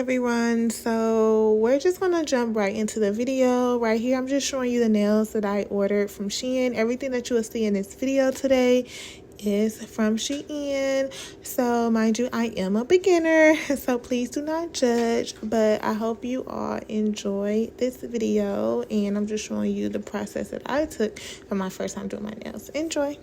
everyone. So we're just gonna jump right into the video. Right here I'm just showing you the nails that I ordered from SHEIN. Everything that you will see in this video today is from SHEIN. So mind you, I am a beginner, so please do not judge, but I hope you all enjoy this video, and I'm just showing you the process that I took for my first time doing my nails. Enjoy.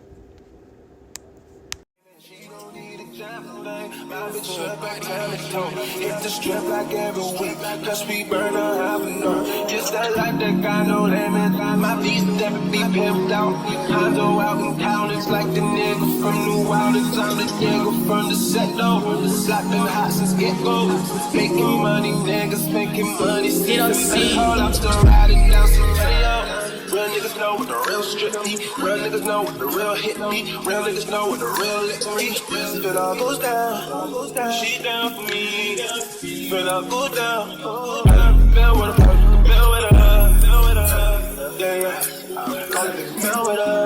My bitch up like Hamilton. Hit the strip like every week, cause we burn a half an hour. Just that like that got no limit. My beats never be pimped out. Hondo out in town, it's like the nigga from New Orleans. I'm the nigga from the set though. Slapping hot since get-go. Making money, niggas making money. See the call, I'm still riding down some video. Real niggas know what the real strip be. Real niggas know what the real hit me. Real niggas know what the real lick me. If it all goes down, she down for me. If it all goes down, feel with her, feel with her, yeah, yeah. Feel with her,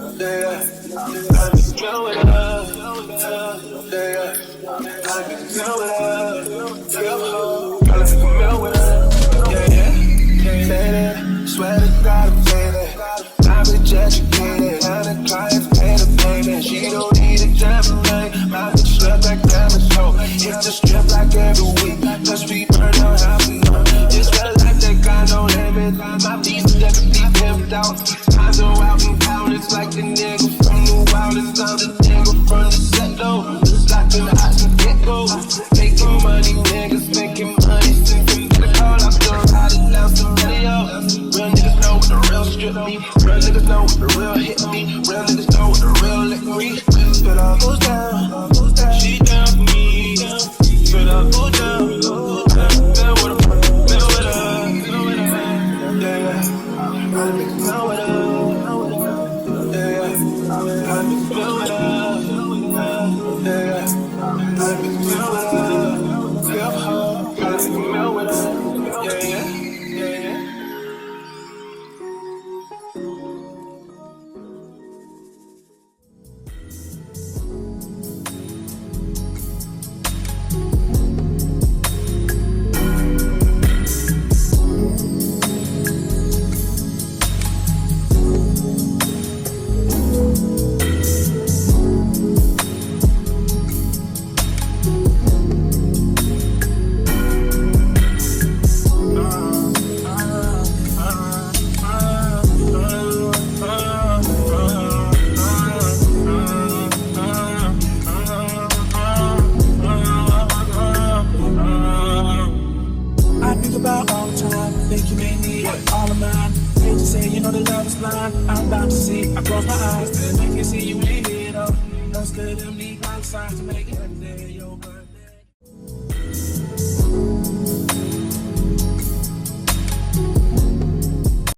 yeah, yeah. Feel with her, yeah, yeah. Feel with her, feel with her, yeah, yeah. Say that. Swear to God, I'm saying that. I'm bitch educated, and the clients pay the payment. She don't need a job tonight. My bitch look like diamond show. Hit the strip like every week, cause we burn out half an hour. Just feel like that got no limit. My beats never be pimped out. I know out in town, it's like the nigga from New Orleans. I'm the nigga from the set though. Slapping the hot and get-go. Making money, niggas making money. Sinking to the call, I'm still riding down some video. Real niggas know what the real strip me. Real niggas know what the real hit me. Real niggas know what the real lick me. If it all goes down, she down for me. If it all goes down, feel with her, feel with her, yeah, yeah. Feel with her, yeah, yeah. Feel with her, yeah, yeah. Feel with her, feel with her, yeah, yeah. I'm about to see, I close my eyes, then I can see you in here though. Don't still them need my signs to make it every day.